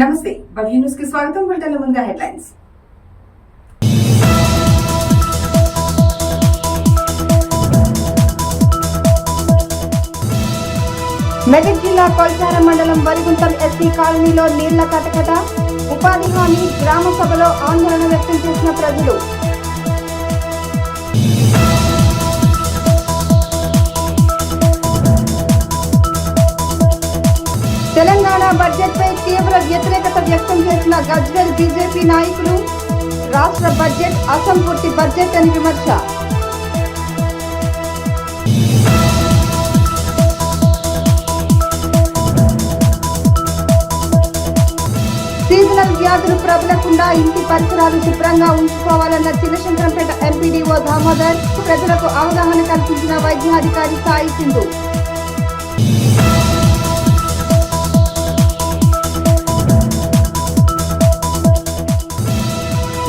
నమస్తే బవి న్యూస్ కి స్వాగతం. బులెటిన్ల ముందుగా హెడ్లైన్స్. మెదక్ జిల్లా కొల్చారం మండలం వరిగుంటం ఎస్సీ కాలనీలో నీళ్ల కటకట, ఉపాధి హామీ గ్రామ సభలో ఆందోళన వ్యక్తం చేసిన ప్రజలు. తెలంగాణ బడ్జెట్ పై తీవ్ర వ్యతిరేకత వ్యక్తం చేసిన గజ్వేల్ బీజేపీ నాయకులు. రాష్ట్ర బడ్జెట్ అసంపూర్తి బడ్జెట్ అని విమర్శ. సీజనల్ వ్యాధులు ప్రబలకుండా ఇంటి పరిసరాలు శుభ్రంగా ఉంచుకోవాలన్న చిన్నశంకరంపేట ఎంపీడీఓ దామోదర్. ప్రజలకు అవగాహన కల్పించిన వైద్యాధికారి సాయి సింధు.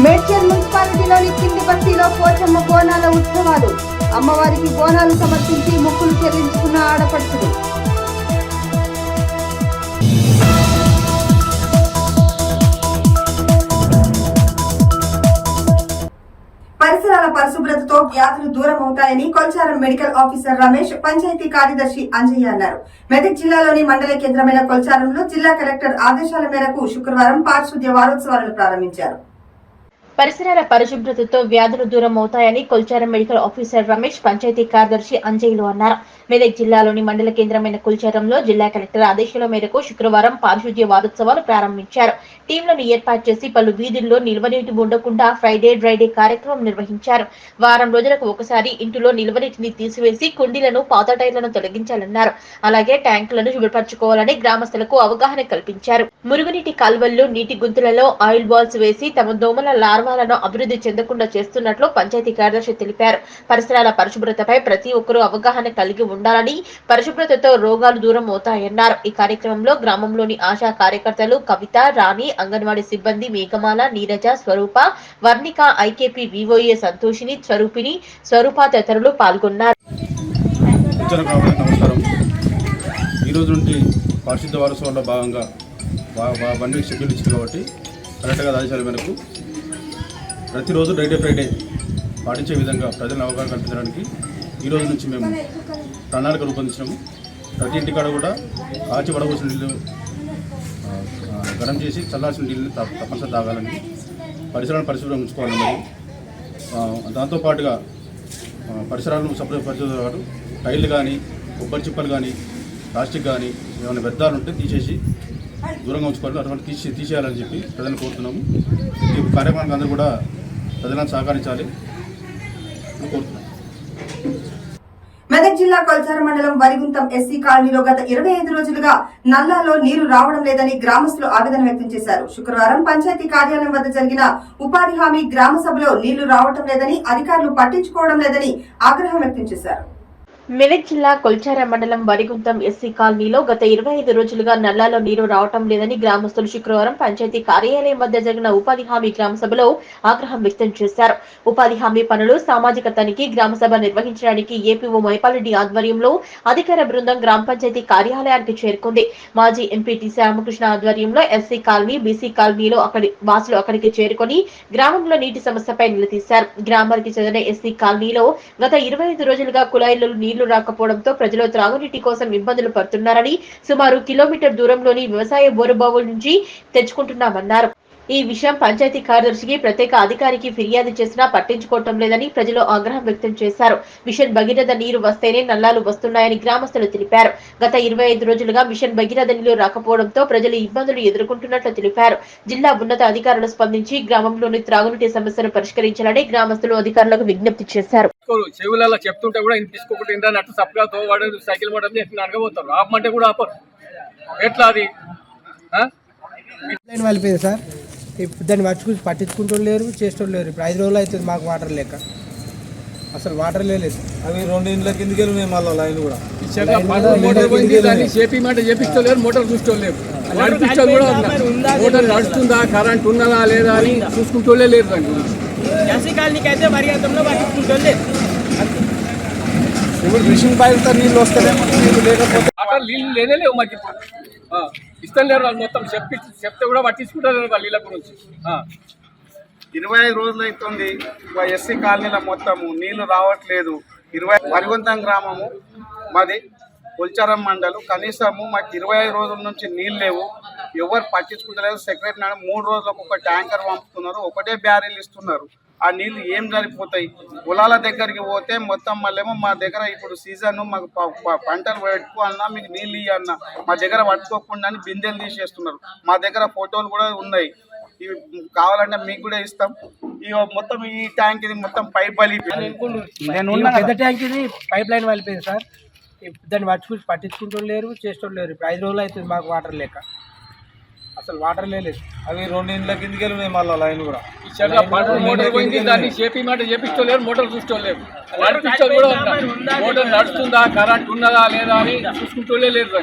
మేడ్చల్ మున్సిపాలిటీలోని కింది బస్తీలో పోచమ్మ బోనాల ఉత్సవాలు. అమ్మవారికి బోనాలు సమర్పించి మొక్కులు చెల్లించుకున్న ఆడపడుచులు. పరిసరాల పరిశుభ్రతతో వ్యాధులు దూరం అవుతాయని కొల్చారం మెడికల్ ఆఫీసర్ రమేష్, పంచాయతీ కార్యదర్శి అంజయ్య అన్నారు. మెదక్ జిల్లాలోని మండల కేంద్రమైన కొల్చారంలో జిల్లా కలెక్టర్ ఆదేశాల మేరకు శుక్రవారం పారిశుద్ధ్య వారోత్సవాలను ప్రారంభించారు. పరిసరాల పరిశుభ్రతతో వ్యాధులు దూరం అవుతాయని కొల్చారం మెడికల్ ఆఫీసర్ రమేష్, పంచాయతీ కార్యదర్శి అంజయ్యలు అన్నారు. మెదక్ జిల్లాలోని మండల కేంద్రమైన కొల్చారంలో జిల్లా కలెక్టర్ ఆదేశాల మేరకు శుక్రవారం పారిశుద్ధ్య వారోత్సవాలు ప్రారంభించారు. టీంలను ఏర్పాటు చేసి పలు వీధుల్లో నిల్వనీటి ఉండకుండా ఫ్రైడే డ్రైడే కార్యక్రమం నిర్వహించారు. వారం రోజులకు ఒకసారి ఇంటిలో నిల్వనీటిని తీసివేసి కుండీలను, పాత టైర్లను తొలగించాలన్నారు. అలాగే ట్యాంకులను శుభ్రపరచుకోవాలని గ్రామస్తులకు అవగాహన కల్పించారు. మురుగునీటి కాల్వల్లో, నీటి గుంతలలో ఆయిల్ బాల్స్ వేసి తమ దోమల లార్వాలను అభివృద్ధి చెందకుండా చేస్తున్నట్లు పంచాయతీ కార్యదర్శి తెలిపారు. పరిసరాల పరిశుభ్రతపై ప్రతి ఒక్కరూ అవగాహన కలిగి ఉండాలని, పరిశుభ్రతతో రోగాలు దూరం అవుతాయన్నారు. ఈ కార్యక్రమంలో గ్రామంలోని ఆశా కార్యకర్తలు కవిత, రాణి, అంగన్వాడీ సిబ్బంది మేఘమాల, నీరజ, స్వరూప, వర్ణిక, ఐకేపీ వివోఏ సంతోషిని, స్వరూపిణి, స్వరూప తదితరులు పాల్గొన్నారు. ఈ రోజు నుండి పారిశుద్ధ వారోత్సవాల్లో భాగంగా బండి షెడ్యూల్ ఇచ్చింది కాబట్టి కరెక్ట్గా ఆదేశాల మేరకు ప్రతిరోజు ఫ్రైడే పాటించే విధంగా ప్రజలను అవగాహన కల్పించడానికి ఈ రోజు నుంచి మేము ప్రణాళిక రూపొందించినాము. ప్రతి ఇంటికాడ కూడా కాచి పడవలసిన నీళ్ళు గరం చేసి చల్లాల్సిన నీళ్ళని తప్పనిసరి తాగాలని, పరిసరాలను పరిశుభ్రంగా ఉంచుకోవాలని, దాంతోపాటుగా పరిసరాలను పరిశుభ్రపరచు టైర్లు కానీ, కొబ్బరి చిప్పలు కానీ, ప్లాస్టిక్ కానీ ఏమైనా వ్యర్థాలు ఉంటే తీసేసి దూరంగా ఉంచుకోవాలి. అటువంటి తీసేయాలని చెప్పి ప్రజలను కోరుతున్నాము. ఈ కార్యక్రమానికి అందరూ కూడా ప్రజలను సహకరించాలి అని కోరుతున్నాము. మెదక్ జిల్లా కొల్చారం మండలం వరిగుంటం ఎస్సీ కాలనీలో గత 25 రోజులుగా నల్లాలో నీరు రావడం లేదని గ్రామస్తులు ఆవేదన వ్యక్తం చేశారు. శుక్రవారం పంచాయతీ కార్యాలయం వద్ద జరిగిన ఉపాధి హామీ గ్రామ సభలో నీళ్లు రావడం లేదని, అధికారులు పట్టించుకోవడం లేదని ఆగ్రహం వ్యక్తం చేశారు. మెదక్ జిల్లా కొల్చారం మండలం వరిగుంటం ఎస్సీ కాలనీలో గత 25 రోజులుగా నల్లాలో నీరు రావటం లేదని గ్రామస్తులు శుక్రవారం పంచాయతీ కార్యాలయం వద్ద జరిగిన ఉపాధి హామీ గ్రామ సభలో ఆగ్రహం వ్యక్తం చేశారు. ఉపాధి హామీ పనులు, సామాజిక తనిఖీ గ్రామ సభ నిర్వహించడానికి ఏపీఓ మైపాలరెడ్డి ఆధ్వర్యంలో అధికార బృందం గ్రామ పంచాయతీ కార్యాలయానికి చేరుకుంది. మాజీ ఎంపీటీసీ రామకృష్ణ ఆధ్వర్యంలో ఎస్సీ కాలనీ, బీసీ కాలనీలో వాసులు అక్కడికి చేరుకుని గ్రామంలో నీటి సమస్యపై నిలదీశారు. గ్రామానికి చెందిన ఎస్సీ కాలనీలో గత 25 రోజులుగా కుళాయిలలో నీళ్లు రాకపోవడంతో ప్రజలు త్రాగునీటి కోసం ఇబ్బందులు పడుతున్నారని, సుమారు కిలోమీటర్ దూరంలోని వ్యవసాయ బోరుబావుల నుంచి తెచ్చుకుంటున్నామన్నారు. ఈ విషయం పంచాయతీ కార్యదర్శికి, ప్రత్యేక అధికారికి ఫిర్యాదు చేసినా పట్టించుకోవటం లేదని ప్రజలు ఆగ్రహం వ్యక్తం చేశారు. మిషన్ భగీరథ నీరు వస్తేనే నల్లాలు వస్తున్నాయని గ్రామస్తులు తెలిపారు. గత 25 రోజులుగా మిషన్ భగీరథ నీళ్లు రాకపోవడంతో ప్రజలు ఇబ్బందులు ఎదుర్కొంటున్నట్లు తెలిపారు. జిల్లా ఉన్నత అధికారులు స్పందించి గ్రామంలోని త్రాగునీటి సమస్యను పరిష్కరించాలని గ్రామస్తులు అధికారులకు విజ్ఞప్తి చేశారు. చెవులలో చెప్తుంటే కూడా తీసుకోకుండా ఇంటర్నెట్ సప్గా తోవాడు సైకిల్ మోటార్ అనగబోతారు. ఆపమంటే కూడా ఆపరు. ఎట్లా అది వెళ్ళిపోయింది సార్. ఇప్పుడు దాన్ని పట్టించుకుంటూ లేరు, చేస్తూ లేరు. ఇప్పుడు 5 రోజులు అవుతుంది మాకు వాటర్ లేక. అసలు వాటర్ లేదు. అవి 2 ఇండ్ల కిందకి వెళ్ళి మళ్ళీ లైన్ కూడా చేపి మాట చేపిస్తలేరు, మోటార్ చూసుకోలేరు. మోటార్ నడుస్తుందా, కరెంట్ ఉన్నదా లేదా అని చూసుకుంటూ లేరు. ఇప్పుడు మిషన్ పైలతో నీళ్ళు వస్తలేమో, నీళ్ళు లేకపోతే నీళ్ళు లేనే లేవు మాకు. ఇష్టం లేరు వాళ్ళు మొత్తం చెప్తే కూడా పట్టించుకుంటారు వాళ్ళు వీళ్ళ గురించి. 25 రోజులు అవుతుంది ఎస్సీ కాలనీలో మొత్తము నీళ్లు రావట్లేదు. వరిగుంతం గ్రామము మాది కొల్చారం మండలం. కనీసము మాకు 25 రోజుల నుంచి నీళ్ళు లేవు, ఎవరు పట్టించుకుంటలేదు. సెక్రటరీ నాడు 3 రోజులకు ఒక ట్యాంకర్ పంపుతున్నారు, ఒకటే బ్యారెల్ ఇస్తున్నారు. ఆ నీళ్లు ఏం సరిపోతాయి? పొలాల దగ్గరికి పోతే మొత్తం మళ్ళేమో మా దగ్గర ఇప్పుడు సీజన్ మాకు పంటలు పెట్టుకోవాలన్నా మీకు నీళ్ళు ఇవ్వన్నా మా దగ్గర పట్టుకోకుండా బిందెలు తీసేస్తున్నారు. మా దగ్గర ఫోటోలు కూడా ఉన్నాయి, ఇవి కావాలంటే మీకు కూడా ఇస్తాం. ఇక మొత్తం ఈ ట్యాంక్ ఇది మొత్తం పైప్ పలిపోయింది. పెద్ద ట్యాంక్ ఇది పైప్ లైన్ వెళ్ళిపోయింది సార్. దాన్ని పట్టించుకుంటూ లేరు, చేస్తూ లేరు. ఇప్పుడు 5 రోజులు అవుతుంది మాకు వాటర్ లేక, అసలు వాటర్ లేదు. అవి 2 ఇండ్ల కిందకి వెళ్ళినాయి మళ్ళీ లైన్ కూడా. ఈ చెట్ల మోటార్ పోయింది, దాన్ని చేపిస్తలేరు, మోటార్ చూసుకోలేరు. నడిపించారు కూడా ఉన్నారు. మోటార్ నడుస్తుందా, కరెంట్ ఉన్నదా లేదా అని చూసుకుంటూనే లేరు.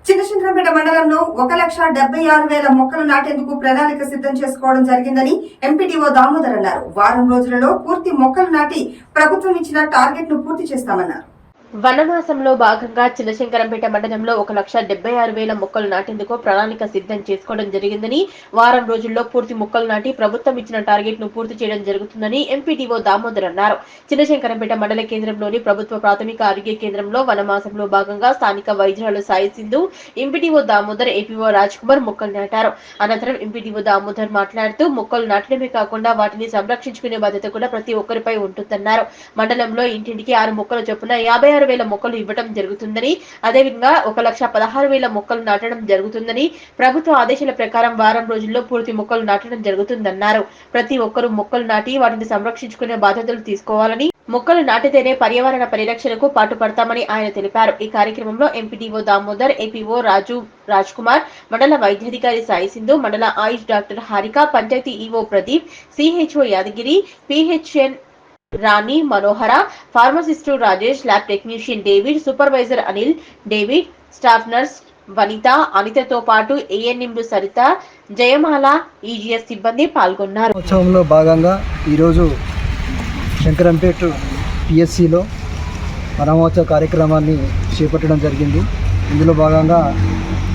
చిన్నశంకరంపేట మండలంలో 1,76,000 మొక్కలు నాటేందుకు ప్రణాళిక సిద్ధం చేసుకోవడం జరిగిందని ఎంపీడీఓ దామోదర్ అన్నారు. వారం రోజులలో పూర్తి మొక్కలు నాటి ప్రభుత్వం ఇచ్చిన టార్గెట్ ను పూర్తి చేస్తామన్నారు. వనమాసంలో భాగంగా చిన్నశంకరంపేట మండలంలో 1,76,000 మొక్కలు నాటేందుకు ప్రణాళిక సిద్ధం చేసుకోవడం జరిగిందని, వారం రోజుల్లో పూర్తి మొక్కలు నాటి ప్రభుత్వం ఇచ్చిన టార్గెట్ ను పూర్తి చేయడం జరుగుతుందని ఎంపీడీఓ దామోదర్ అన్నారు. చిన్నశంకరంపేట మండల కేంద్రంలోని ప్రభుత్వ ప్రాథమిక ఆరోగ్య కేంద్రంలో వనమాసంలో భాగంగా స్థానిక వైద్యురాలు సాయి సింధు, ఎంపీడీఓ దామోదర్, ఏపీఓ రాజ్ కుమార్ మొక్కలు నాటారు. అనంతరం ఎంపీడీఓ దామోదర్ మాట్లాడుతూ మొక్కలు నాటడమే కాకుండా వాటిని సంరక్షించుకునే బాధ్యత కూడా ప్రతి ఒక్కరిపై ఉంటుందన్నారు. మండలంలో ఇంటింటికి 6 మొక్కల చొప్పున 56,000 మొక్కలు ఇవ్వడం జరుగుతుందని, అదేవిధంగా 1,16,000 మొక్కలు నాటడం జరుగుతుందని, ప్రభుత్వ ఆదేశాల ప్రకారం వారం రోజుల్లో పూర్తి మొక్కలు నాటడం జరుగుతుందన్నారు. ప్రతి ఒక్కరూ మొక్కలు నాటి వాటిని సంరక్షించుకునే బాధ్యతలు తీసుకోవాలని, మొక్కలు నాటితేనే పర్యావరణ పరిరక్షణకు పాటుపడతామని ఆయన తెలిపారు. ఈ కార్యక్రమంలో ఎంపీడీఓ దామోదర్, ఏపీఓ రాజ్ కుమార్, మండల వైద్యాధికారి సాయి సింధు, మండల AYUSH doctor Harika, panchayat EO Pradeep, CHO Yadagiri, PHN Rani Manohara, pharmacist Rajesh, lab technician David, supervisor Anil, David, staff nurse Vanitha, అనితతో పాటు ఏఎన్ఎంలు సరిత, జయమాల, ఈజీఎస్ సిబ్బంది పాల్గొన్నారు. ఉత్సవంలో భాగంగా ఈరోజు శంకరంపేట పిఎస్సిలో వనమహోత్సవ కార్యక్రమాన్ని చేపట్టడం జరిగింది. ఇందులో భాగంగా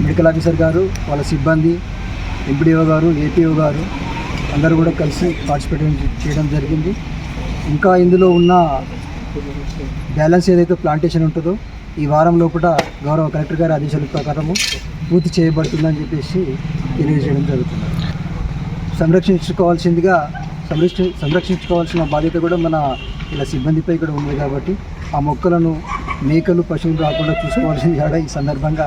మెడికల్ ఆఫీసర్ గారు, వాళ్ళ సిబ్బంది, ఎంపీడీఓ గారు, ఏపీఓ గారు అందరూ కూడా కలిసి పార్టిసిపేట్ చేయడం జరిగింది. ఇంకా ఇందులో ఉన్న బ్యాలెన్స్ ఏదైతే ప్లాంటేషన్ ఉంటుందో ఈ వారం లోపల గౌరవ కలెక్టర్ గారి ఆదేశాల ప్రకారము పూర్తి చేయబడుతుందని చెప్పేసి తెలియజేయడం జరుగుతుంది. సంరక్షించుకోవాల్సిన బాధ్యత కూడా మన ఇలా సిబ్బందిపై కూడా ఉంది కాబట్టి ఆ మొక్కలను మేకలు, పశువులు రాకుండా చూసుకోవాల్సింది కూడా ఈ సందర్భంగా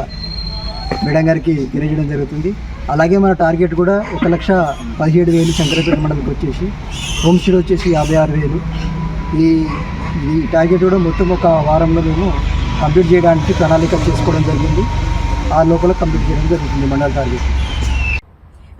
మేడం గారికి తెలియజేయడం జరుగుతుంది. అలాగే మన టార్గెట్ కూడా 1,17,000 శంకరపేట మండలికి వచ్చేసి, హోమ్ స్టే వచ్చేసి 56,000. ఈ టార్గెట్ కూడా మొత్తం ఒక వారంలో మేము కంప్లీట్ చేయడానికి ప్రణాళిక చేసుకోవడం జరిగింది. ఆ లోపల కంప్లీట్ చేయడం జరుగుతుంది మండల టార్గెట్.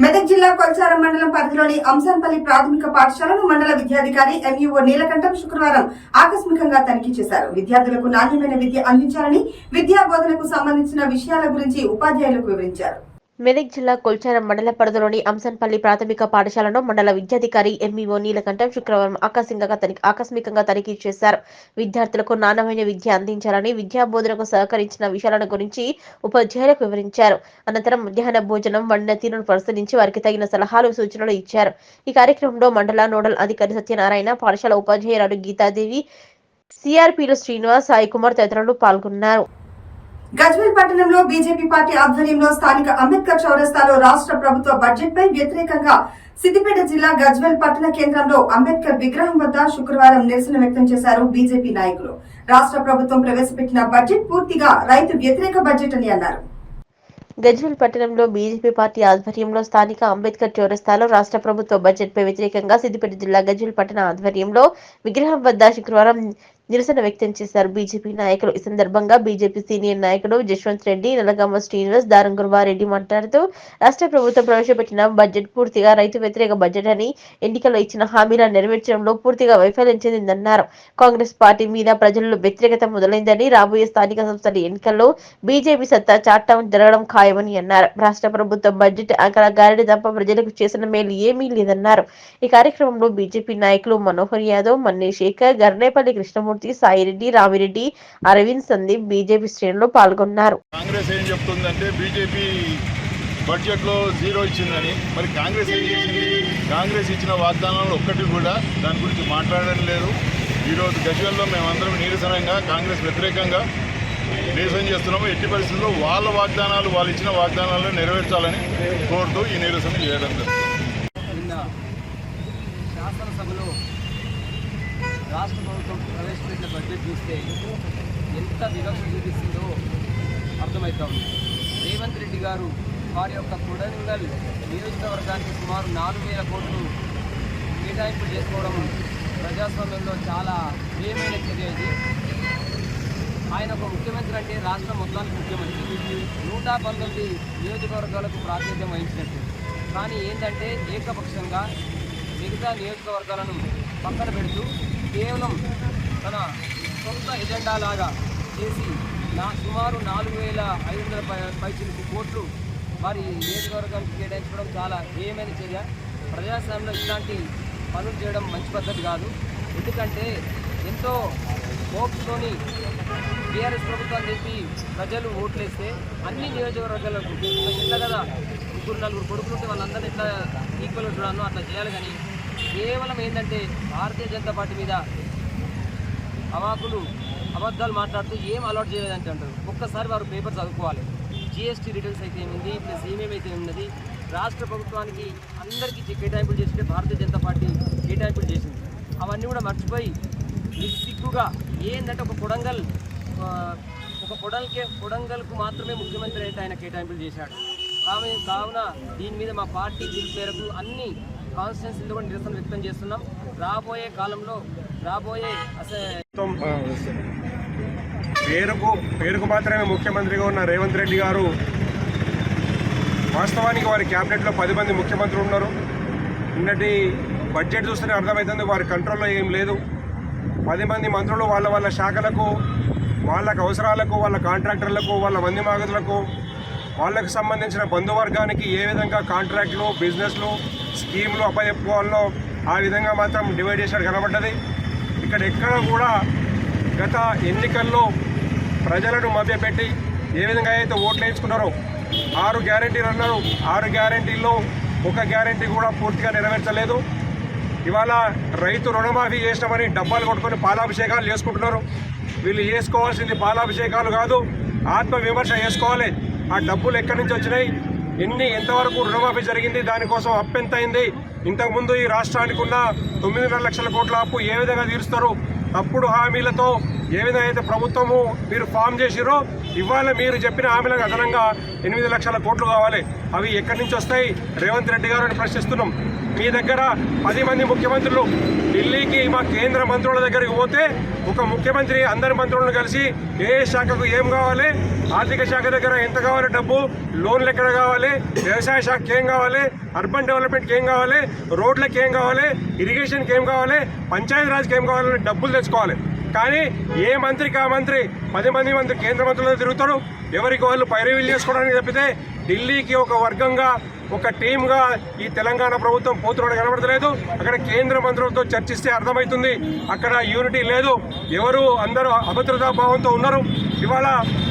మెదక్ జిల్లా కొల్చారం మండలం పరిధిలోని అంశాన్పల్లి ప్రాథమిక పాఠశాలను మండల విద్యాధికారి ఎంఈఓ నీలకంఠం శుక్రవారం ఆకస్మికంగా తనిఖీ చేశారు. విద్యార్థులకు నాణ్యమైన విద్య అందించాలని, విద్యా బోధనకు సంబంధించిన విషయాల గురించి ఉపాధ్యాయులకు వివరించారు. మెదక్ జిల్లా కొల్చారం మండల పరిధిలోని అంశన్పల్లి ప్రాథమిక పాఠశాలను మండల విద్యాధికారి ఎంఈఓ నీలకంఠం శుక్రవారం ఆకస్మికంగా తనిఖీ చేశారు. విద్యార్థులకు నాణ్యమైన విద్య అందించాలని, విద్యా బోధనకు సహకరించిన విషయాల గురించి ఉపాధ్యాయులకు వివరించారు. అనంతరం మధ్యాహ్న భోజనం వండిన తీరును పరిశీలించి వారికి తగిన సలహాలు, సూచనలు ఇచ్చారు. ఈ కార్యక్రమంలో మండల నోడల్ అధికారి సత్యనారాయణ, పాఠశాల ఉపాధ్యాయురాలు గీతాదేవి, సిఆర్పీలు శ్రీనివాస్, సాయి కుమార్ తదితరులు పాల్గొన్నారు. గజ్వేల్ పట్టణంలో బీజేపీ పార్టీ ఆధ్వర్యంలో స్థానిక అంబేద్కర్ చౌరస్తాలో రాష్ట్ర ప్రభుత్వ బడ్జెట్ పై వ్యతిరేకంగా సిద్దిపేట జిల్లా గజ్వేల్ పట్టణ కేంద్రంలో అంబేద్కర్ విగ్రహం వద్ద శుక్రవారం నిరసన వ్యక్తం చేశారు బీజేపీ నాయకులు. రాష్ట్ర ప్రభుత్వం ప్రవేశపెట్టిన బడ్జెట్ పూర్తిగా రైతు వ్యతిరేక బడ్జెట్ అని అన్నారు. గజ్వేల్ పట్టణంలో బీజేపీ పార్టీ ఆధ్వర్యంలో స్థానిక అంబేద్కర్ చౌరస్తాలో రాష్ట్ర ప్రభుత్వ బడ్జెట్ పై వ్యతిరేకంగా సిద్దిపేట జిల్లా గజ్వేల్ పట్టణ ఆధ్వర్యంలో విగ్రహం వద్ద శుక్రవారం నిరసన వ్యక్తం చేశారు బీజేపీ నాయకులు. ఈ సందర్భంగా బీజేపీ సీనియర్ నాయకుడు జశ్వంత్ రెడ్డి, నలగామ శ్రీనివాస్, దారంగుర్వారెడ్డి మాట్లాడుతూ రాష్ట్ర ప్రభుత్వం ప్రవేశపెట్టిన బడ్జెట్ పూర్తిగా రైతు వ్యతిరేక బడ్జెట్ అని, ఎన్నికల్లో ఇచ్చిన హామీలను నెరవేర్చడంలో పూర్తిగా వైఫల్యం చెందిందన్నారు. కాంగ్రెస్ పార్టీ మీద ప్రజల్లో వ్యతిరేకత మొదలైందని, రాబోయే స్థానిక సంస్థల ఎన్నికల్లో బీజేపీ సత్తా చాటం జరగడం ఖాయమని అన్నారు. రాష్ట్ర ప్రభుత్వ బడ్జెట్ గారడి తప్ప ప్రజలకు చేసిన మేలు ఏమీ లేదన్నారు. ఈ కార్యక్రమంలో బీజేపీ నాయకులు మనోహర్ యాదవ్, మన్నే శేఖర్, గర్నేపల్లి కృష్ణమూర్తి, కృష్ణమూర్తి, సాయిరెడ్డి, రామిరెడ్డి, అరవింద్, సందీప్, బీజేపీ శ్రేణులు పాల్గొన్నారు. కాంగ్రెస్ ఏం చెప్తుందంటే బీజేపీ బడ్జెట్లో జీరో ఇచ్చిందని. మరి కాంగ్రెస్ ఏం చేసింది? కాంగ్రెస్ ఇచ్చిన వాగ్దానాలు ఒక్కటి కూడా దాని గురించి మాట్లాడడం లేదు. ఈరోజు గజ్వేల్లో మేమందరం నిరసనంగా కాంగ్రెస్ వ్యతిరేకంగా నిరసన చేస్తున్నాము. ఎట్టి పరిస్థితుల్లో వాళ్ళ వాగ్దానాలు, వాళ్ళు ఇచ్చిన వాగ్దానాలను నెరవేర్చాలని కోరుతూ ఈ నిరసన చేయడం జరుగుతుంది. నిన్న శాసనసభలో రాష్ట్ర ప్రభుత్వం ప్రవేశపెట్టిన బడ్జెట్ చూస్తే ఎంత వివక్ష చూపిస్తుందో అర్థమవుతా ఉంది. రేవంత్ రెడ్డి గారు వారి యొక్క కొడంగల్ నియోజకవర్గానికి సుమారు 4,000 కోట్లు కేటాయింపులు చేసుకోవడం ప్రజాస్వామ్యంలో చాలా ప్రియమైన చర్య ఇది. ఆయన ఒక ముఖ్యమంత్రి అంటే రాష్ట్రం మొత్తానికి ముఖ్యమంత్రి. 119 నియోజకవర్గాలకు ప్రాతినిధ్యం వహించినట్టు. కానీ ఏంటంటే ఏకపక్షంగా మిగతా నియోజకవర్గాలను పక్కన పెడుతూ కేవలం తన సొంత ఎజెండా లాగా చేసి సుమారు 4,500 పైచిలకు కోట్లు వారి నియోజకవర్గానికి కేటాయించడం చాలా హేయమైన చర్య. ప్రజాస్వామ్యంలో ఇలాంటి పనులు చేయడం మంచి పద్ధతి కాదు. ఎందుకంటే ఎంతో హోప్స్తోని టీఆర్ఎస్ ప్రభుత్వాన్ని చెప్పి ప్రజలు ఓట్లేస్తే అన్ని నియోజకవర్గాలకు ఇట్లా కదా 3-4 కొడుకులు ఉంటే వాళ్ళందరినీ ఎట్లా ఈక్వల్గా చూడాలో అట్లా చేయాలి. కానీ కేవలం ఏంటంటే భారతీయ జనతా పార్టీ మీద అబద్ధాలు మాట్లాడుతూ ఏం అలవాటు చేయలేదంటే అంటారు. ఒక్కసారి వారు పేపర్ చదువుకోవాలి. జిఎస్టీ రిటర్న్స్ అయితే ఏముంది, ప్లస్ ఏమేమైతే ఉన్నది, రాష్ట్ర ప్రభుత్వానికి అందరికీ కేటాయింపులు చేస్తుంటే భారతీయ జనతా పార్టీ కేటాయింపులు చేసింది. అవన్నీ కూడా మర్చిపోయి నిస్సిగ్గుగా ఏంటంటే ఒక కొడంగల్కు మాత్రమే ముఖ్యమంత్రి అయితే ఆయన కేటాయింపులు చేశాడు. కావున దీని మీద మా పార్టీ పిలుపు మేరకు అన్ని కాన్స్టిట్యున్సీలో కూడా నిరసన వ్యక్తం చేస్తున్నాం. రాబోయే కాలంలో పేరుకు మాత్రమే ముఖ్యమంత్రిగా ఉన్న రేవంత్ రెడ్డి గారు వాస్తవానికి వారి క్యాబినెట్లో 10 మంది ముఖ్యమంత్రులు ఉన్నారు. నిన్నటి బడ్జెట్ చూస్తేనే అర్థమవుతుంది వారి కంట్రోల్లో ఏం లేదు. 10 మంది మంత్రులు వాళ్ళ శాఖలకు, వాళ్ళకు అవసరాలకు, వాళ్ళ కాంట్రాక్టర్లకు, వాళ్ళ మంది మాగదులకు, వాళ్ళకు సంబంధించిన బంధువర్గానికి ఏ విధంగా కాంట్రాక్ట్లు, బిజినెస్లు, స్కీమ్లు అప్పచెప్పుకోవాలో ఆ విధంగా మాత్రం డివైడ్ చేసినట్టు కనబడ్డది. ఇక్కడ ఎక్కడ కూడా గత ఎన్నికల్లో ప్రజలను మభ్యపెట్టి ఏ విధంగా అయితే ఓట్లు వేయించుకున్నారో 6 గ్యారెంటీలు అన్నారు. 6 గ్యారెంటీల్లో ఒక గ్యారెంటీ కూడా పూర్తిగా నెరవేర్చలేదు. ఇవాళ రైతు రుణమాఫీ చేసినామని డబ్బాలు కొట్టుకొని పాలాభిషేకాలు చేసుకుంటున్నారు. వీళ్ళు చేసుకోవాల్సింది పాలాభిషేకాలు కాదు, ఆత్మవిమర్శ చేసుకోవాలి. ఆ డబ్బులు ఎక్కడి నుంచి వచ్చినాయి, ఎంతవరకు రుణమాఫీ జరిగింది, దానికోసం అప్పు ఎంత అయింది, ఇంతకుముందు ఈ రాష్ట్రానికి ఉన్న 9.5 లక్షల కోట్ల అప్పు ఏ విధంగా తీరుస్తారు, తప్పుడు హామీలతో ఏ విధంగా అయితే ప్రభుత్వము మీరు ఫామ్ చేసిరో ఇవాళ మీరు చెప్పిన హామీలకు అదనంగా 8 లక్షల కోట్లు కావాలి. అవి ఎక్కడి నుంచి వస్తాయి రేవంత్ రెడ్డి గారు అని ప్రశ్నిస్తున్నాం. మీ దగ్గర 10 మంది ముఖ్యమంత్రులు ఢిల్లీకి మా కేంద్ర మంత్రుల దగ్గరికి పోతే ఒక ముఖ్యమంత్రి అందరి మంత్రులను కలిసి ఏ శాఖకు ఏం కావాలి, ఆర్థిక శాఖ దగ్గర ఎంత కావాలి డబ్బు, లోన్లు ఎక్కడ కావాలి, వ్యవసాయ శాఖకి ఏం కావాలి, అర్బన్ డెవలప్మెంట్కి ఏం కావాలి, రోడ్లకి ఏం కావాలి, ఇరిగేషన్కి ఏం కావాలి, పంచాయతీరాజ్కి ఏం కావాలని డబ్బులు తెచ్చుకోవాలి. కానీ ఏ మంత్రికి ఆ మంత్రి 10 మంది కేంద్ర మంత్రులతో తిరుగుతారు. ఎవరికి వాళ్ళు పైరవీలు చేసుకోవడానికి తప్పితే ఢిల్లీకి ఒక వర్గంగా, ఒక టీమ్గా ఈ తెలంగాణ ప్రభుత్వం పోతున్నట్టు కనబడతలేదు. అక్కడ కేంద్ర మంత్రులతో చర్చిస్తే అర్థమవుతుంది అక్కడ యూనిటీ లేదు. ఎవరు అందరూ అభద్రతా భావంతో ఉన్నారు. ఇవాళ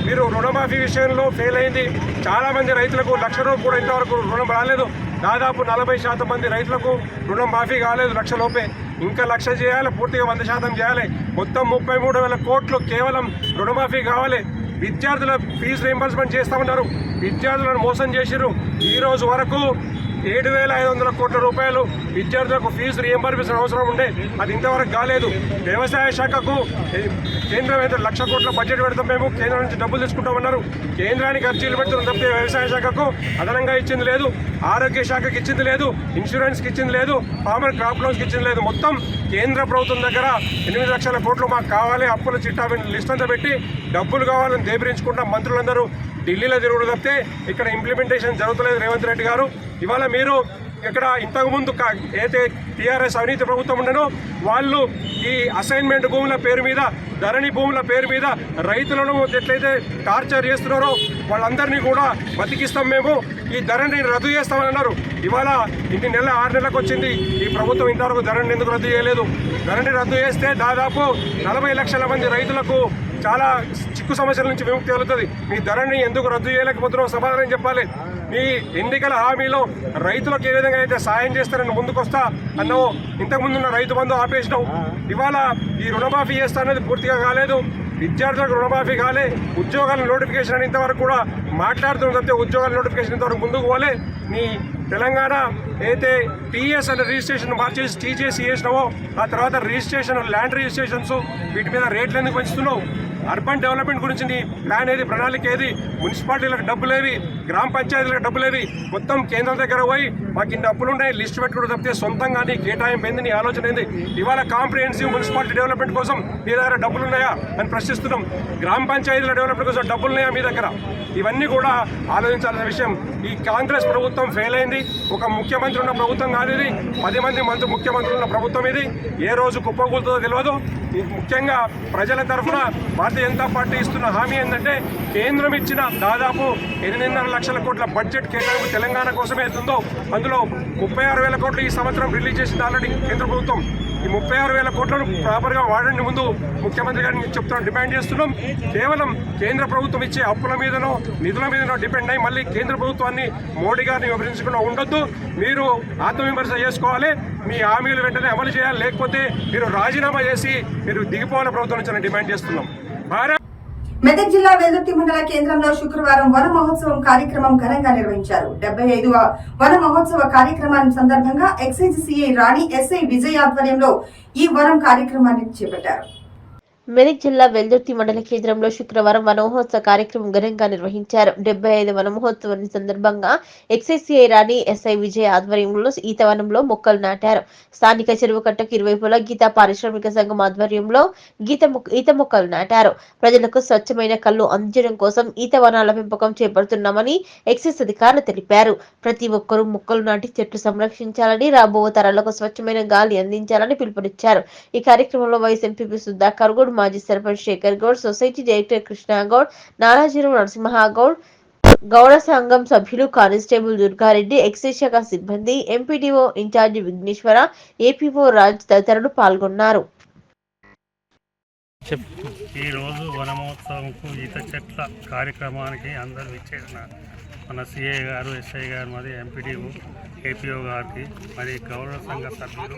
మీరు రుణమాఫీ విషయంలో ఫెయిల్ అయింది. చాలామంది రైతులకు 1 లక్ష రూపాయలు కూడా ఇంతవరకు రుణం రాలేదు. దాదాపు 40% మంది రైతులకు రుణం మాఫీ కాలేదు, 1 లక్ష లోపే. ఇంకా 1 లక్ష చేయాలి, పూర్తిగా 100% చేయాలి. మొత్తం 33,000 కోట్లు కేవలం రుణమాఫీ కావాలి. విద్యార్థుల ఫీజు రీయింబర్స్మెంట్ చేస్తామన్నారు, విద్యార్థులను మోసం చేసిర్రు. ఈ రోజు వరకు 7,500 కోట్ల రూపాయలు విద్యార్థులకు ఫీజు రీయింబర్స్మెంట్ అవసరం ఉండే, అది ఇంతవరకు కాలేదు. వ్యవసాయ శాఖకు కేంద్రం అయితే 1 లక్ష కోట్ల బడ్జెట్ పెడతాం, మేము కేంద్రం నుంచి డబ్బులు తీసుకుంటామన్నారు. కేంద్రానికి అర్జీలు పెడుతున్నాం తప్పితే వ్యవసాయ శాఖకు అదనంగా ఇచ్చింది లేదు, ఆరోగ్య శాఖకి ఇచ్చింది లేదు, ఇన్సూరెన్స్కి ఇచ్చింది లేదు, ఫార్మర్ క్రాప్ లోన్స్కి ఇచ్చింది లేదు. మొత్తం కేంద్ర ప్రభుత్వం దగ్గర 8 లక్షల కోట్లు మాకు కావాలి, అప్పుల చిట్టా లిస్ట్ అంతా పెట్టి డబ్బులు కావాలని దేబరించుకుంటా మంత్రులందరూ ఢిల్లీలో తిరుగుడు తప్పితే ఇక్కడ ఇంప్లిమెంటేషన్ జరుగుతలేదు. రేవంత్ రెడ్డి గారు ఇవాళ మీరు ఇక్కడ ఇంతకుముందు ఏదైతే టీఆర్ఎస్ అవినీతి ప్రభుత్వం ఉండనో వాళ్ళు ఈ అసైన్మెంట్ భూముల పేరు మీద, ధరణి భూముల పేరు మీద రైతులను ఎట్లయితే టార్చర్ చేస్తున్నారో వాళ్ళందరినీ కూడా బతికిస్తాం, మేము ఈ ధరణిని రద్దు చేస్తామని అన్నారు. ఇవాళ ఇన్ని 6 నెలలకు వచ్చింది, ఈ ప్రభుత్వం ఇంతవరకు ధరణిని ఎందుకు రద్దు చేయలేదు? ధరణి రద్దు చేస్తే దాదాపు 40 లక్షల మంది రైతులకు చాలా చిక్కు సమస్యల నుంచి విముక్తి కలుగుతుంది. మీ ధరణిని ఎందుకు రద్దు చేయలేకపోతున్నారో సమాధానం చెప్పాలి. మీ ఎన్నికల హామీలో రైతులకు ఏ విధంగా అయితే సాయం చేస్తారని ముందుకొస్తా అన్నావు, ఇంతకుముందున్న రైతు బంధు ఆపేసినావు. ఇవాళ ఈ రుణమాఫీ చేస్తా అనేది పూర్తిగా కాలేదు. విద్యార్థులకు రుణమాఫీ కాలే, ఉద్యోగాల నోటిఫికేషన్ అని ఇంతవరకు కూడా మాట్లాడుతున్న తప్పితే ఉద్యోగాల నోటిఫికేషన్ ఇంతవరకు ముందుకు పోలే. నీ తెలంగాణ అయితే టీఎస్ అనే రిజిస్ట్రేషన్ మార్చేసి టీజేసీ చేసినావో, ఆ తర్వాత రిజిస్ట్రేషన్ ల్యాండ్ రిజిస్ట్రేషన్స్ వీటి మీద రేట్లు ఎందుకు పెంచుతున్నావు? అర్బన్ డెవలప్మెంట్ గురించి నీ ప్లాన్ ఏది, ప్రణాళిక ఏది? మున్సిపాలిటీలకు డబ్బులేవి, గ్రామ పంచాయతీలకు డబ్బులేవి, మొత్తం కేంద్రం దగ్గర పోయి మాకు ఇన్ని అప్పులు ఉన్నాయి లిస్ట్ పెట్టుకుంటూ తప్పితే సొంతంగా నీ కేటాయింపు ఏంది, నీ ఆలోచన ఏంది? ఇవాళ కాంప్రిహెన్సివ్ మున్సిపాలిటీ డెవలప్మెంట్ కోసం మీ దగ్గర డబ్బులు ఉన్నాయా అని ప్రశ్నిస్తున్నాం. గ్రామ పంచాయతీల డెవలప్మెంట్ కోసం డబ్బులు ఉన్నాయా మీ దగ్గర? ఇవన్నీ కూడా ఆలోచించాల్సిన విషయం. ఈ కాంగ్రెస్ ప్రభుత్వం ఫెయిల్ అయింది. ఒక ముఖ్యమంత్రి ఉన్న ప్రభుత్వం కాదు ఇది, 10 మంది ముఖ్యమంత్రులు ఉన్న ప్రభుత్వం ఇది. ఏ రోజు కుప్పకూలుతుందో తెలియదు. ముఖ్యంగా ప్రజల తరఫున భారతీయ జనతా పార్టీ ఇస్తున్న హామీ ఏంటంటే, కేంద్రం ఇచ్చిన దాదాపు 8.5 లక్షల కోట్ల బడ్జెట్ కేటాయింపు తెలంగాణ కోసమే అవుతుందో అందులో 36,000 కోట్లు ఈ సంవత్సరం రిలీజ్ చేసింది ఆల్రెడీ కేంద్ర ప్రభుత్వం. ఈ 36,000 కోట్లను ప్రాపర్గా వాడండి ముందు ముఖ్యమంత్రి గారిని చెప్తున్నాం, డిమాండ్ చేస్తున్నాం. కేవలం కేంద్ర ప్రభుత్వం ఇచ్చే అప్పుల మీదనో నిధుల మీదనో డిపెండ్ అయ్యి మళ్ళీ కేంద్ర ప్రభుత్వాన్ని మోడీ గారిని విమర్శించకుండా ఉండొద్దు. మీరు ఆత్మవిమర్శ చేసుకోవాలి, మీ హామీలు వెంటనే అమలు చేయాలి, లేకపోతే మీరు రాజీనామా చేసి మీరు దిగిపోవాలని ప్రభుత్వం నుంచి డిమాండ్ చేస్తున్నాం. మెదక్ జిల్లా వెల్దుర్తి మండల కేంద్రంలో శుక్రవారం వన మహోత్సవం కార్యక్రమం ఘనంగా నిర్వహించారు. 75వ వన మహోత్సవ కార్యక్రమాన్ని సందర్భంగా ఎక్సైజ్ సిఐ రాణి, ఎస్ఐ విజయ్ ఆధ్వర్యంలో ఈ వనం కార్యక్రమాన్ని చేపట్టారు. మెదక్ జిల్లా వెల్దుర్తి మండల కేంద్రంలో శుక్రవారం వనమహోత్సవ కార్యక్రమం ఘనంగా నిర్వహించారు. 75వ వనమహోత్సవం సందర్భంగా ఎక్సైసీఐ రాణి, ఎస్ఐ విజయ్ ఆధ్వర్యంలో ఈతవనంలో మొక్కలు నాటారు. స్థానిక చెరువు కట్టకు ఇరువైపులా గీతా పారిశ్రామిక సంఘం ఆధ్వర్యంలో ఈత మొక్కలు నాటారు. ప్రజలకు స్వచ్ఛమైన కళ్ళు అందించడం కోసం ఈత వనాల పెంపకం చేపడుతున్నామని ఎక్సైజ్ అధికారులు తెలిపారు. ప్రతి ఒక్కరూ మొక్కలు నాటి చెట్లు సంరక్షించాలని, రాబో తరాలకు స్వచ్ఛమైన గాలి అందించాలని పిలుపునిచ్చారు. ఈ కార్యక్రమంలో వైస్ ఎంపీపీ సుధాకర్ గౌడ్, మాజీ సర్పంచ్ శేఖర్ గౌడ్, సొసైటీ డైరెక్టర్ కృష్ణగౌడ్, నానాజీరావు నరసింహగౌడ్, గౌడ సంఘం సభ్యులు, కానిస్టేబుల్ దుర్గారెడ్డి, ఎక్సైజ్ శాఖ సిబ్బంది, MPDO incharge Vigneshwara, APO Raj తదితరులు పాల్గొన్నారు. ఈ రోజు వనమహోత్సవంకు ఈత చెట్ల కార్యక్రమానికి అందరూ ఇచ్చేసిన మన సిఐ గారు, ఎస్ఐ గారు, మరి ఎంపీడీఓ, ఏపీఓ గారికి, మరి గౌరవ సంఘ సభ్యులు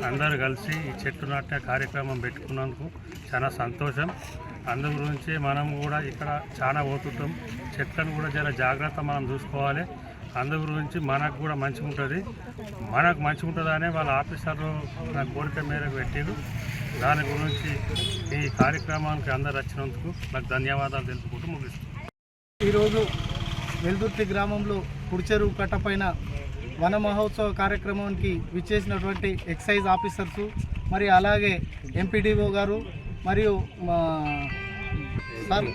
అందరూ కలిసి ఈ చెట్టు నాటే కార్యక్రమం పెట్టుకున్నందుకు చాలా సంతోషం. అందు గురించి మనం కూడా ఇక్కడ చాలా పోతుంటాం, చెట్లను కూడా చాలా జాగ్రత్త మనం చూసుకోవాలి. అందు గురించి మనకు కూడా మంచిగా ఉంటుంది, మనకు మంచిగా ఉంటుందనే వాళ్ళ ఆఫీసర్లు నా కోరిక మేరకు పెట్టారు. దాని గురించి ఈ కార్యక్రమానికి అందరు వచ్చినందుకు నాకు ధన్యవాదాలు తెలుపుకుంటూ ముగిస్తాను. ఈరోజు వెల్దుర్తి గ్రామంలో కుడిచెరువు కట్టపైన వన మహోత్సవ కార్యక్రమానికి విచ్చేసినటువంటి ఎక్సైజ్ ఆఫీసర్సు, మరి అలాగే ఎంపీడీఓ గారు, మరియు సార్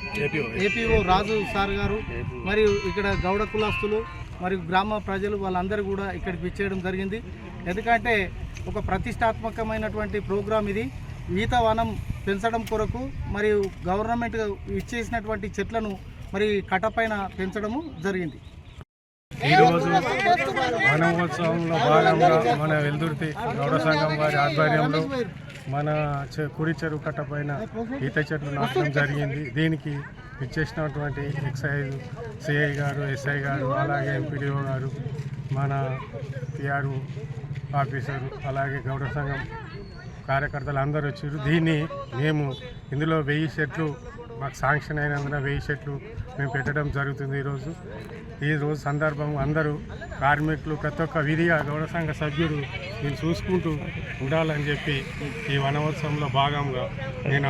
ఏపీఓ రాజు సార్ గారు, మరియు ఇక్కడ గౌడ కులస్తులు మరియు గ్రామ ప్రజలు వాళ్ళందరూ కూడా ఇక్కడికి విచ్చేయడం జరిగింది. ఎందుకంటే ఒక ప్రతిష్టాత్మకమైనటువంటి ప్రోగ్రాం ఇది. ఈత వనం పెంచడం కొరకు మరియు గవర్నమెంట్ ఇచ్చేసినటువంటి చెట్లను మరి కట్టపైన పెంచడము జరిగింది. ఈరోజు వనమహోత్సవంలో భాగంగా మన వెల్దుర్తి గౌడ సంఘం వారి ఆధ్వర్యంలో మన కుడి చెరువు కట్ట పైన ఈత చెట్లు నాటడం జరిగింది. దీనికి ఇచ్చేసినటువంటి ఎక్సైజ్ సిఐ గారు, ఎస్ఐ గారు, అలాగే ఎంపీడీఓ గారు, మన పిఆర్ఓ ఆఫీసరు, అలాగే గౌడ సంఘం కార్యకర్తలు అందరూ వచ్చారు. దీన్ని మేము ఇందులో 1000 చెట్లు మాకు శాంక్షన్ అయినందున 1000 చెట్లు మేము పెట్టడం జరుగుతుంది. ఈరోజు సందర్భం అందరూ కార్మికులు ప్రతి ఒక్క విధిగా గౌడ సంఘ సభ్యులు నేను చూసుకుంటూ ఉండాలని చెప్పి ఈ వనమహోత్సవంలో భాగంగా నేను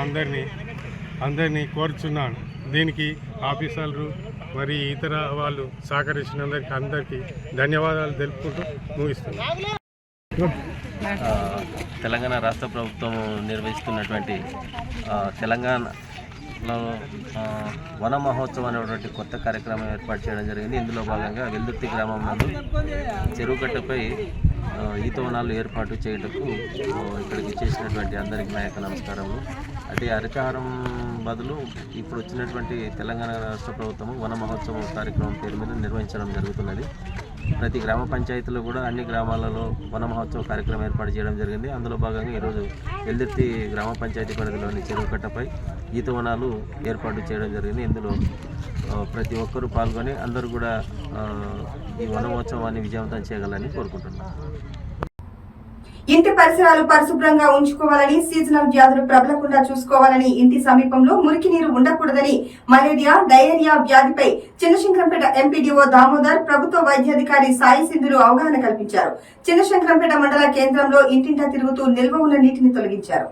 అందరినీ కోరుచున్నాను. దీనికి ఆఫీసర్లు మరి ఇతర వాళ్ళు సహకరించినందరికీ అందరికీ ధన్యవాదాలు తెలుపుకుంటూ ముగిస్తున్నాను. తెలంగాణ రాష్ట్ర ప్రభుత్వం నిర్వహిస్తున్నటువంటి తెలంగాణ వన మహోత్సవం అనేటువంటి కొత్త కార్యక్రమం ఏర్పాటు చేయడం జరిగింది. ఇందులో భాగంగా వెల్దుర్తి గ్రామం నందు చెరువు కట్టపై ఈతవనాలు ఏర్పాటు చేయటకు ఇక్కడికి చేసినటువంటి అందరికీ నాయక నమస్కారములు. అంటే అరికారం బదులు ఇప్పుడు వచ్చినటువంటి తెలంగాణ రాష్ట్ర ప్రభుత్వము వన మహోత్సవం కార్యక్రమం పేరు మీద నిర్వహించడం జరుగుతున్నది. ప్రతి గ్రామ పంచాయతీలో కూడా అన్ని గ్రామాలలో వన మహోత్సవ కార్యక్రమం ఏర్పాటు చేయడం జరిగింది. అందులో భాగంగా ఈరోజు వెల్దుర్తి గ్రామ పంచాయతీ పరిధిలోని చెరువు కట్టపై ఈతవనాలు ఏర్పాటు చేయడం జరిగింది. ఇందులో ప్రతి ఒక్కరూ పాల్గొని అందరూ కూడా ఈ వన మహోత్సవాన్ని విజయవంతం చేయగలని కోరుకుంటున్నాను. ఇంటి పరిసరాలు పరిశుభ్రంగా ఉంచుకోవాలని, సీజనల్ వ్యాధులు ప్రబలకుండా చూసుకోవాలని, ఇంటి సమీపంలో మురికి నీరు ఉండకూడదని, మలేరియా, డయేరియా వ్యాధిపై చిన్నశంకరంపేట ఎంపీడీఓ దామోదర్, ప్రభుత్వ వైద్యాధికారి సాయి సింధులు అవగాహన కల్పించారు. చిన్నశంకరంపేట మండల కేంద్రంలో ఇంటింటా తిరుగుతూ నిల్వ ఉన్న నీటిని తొలగించారు.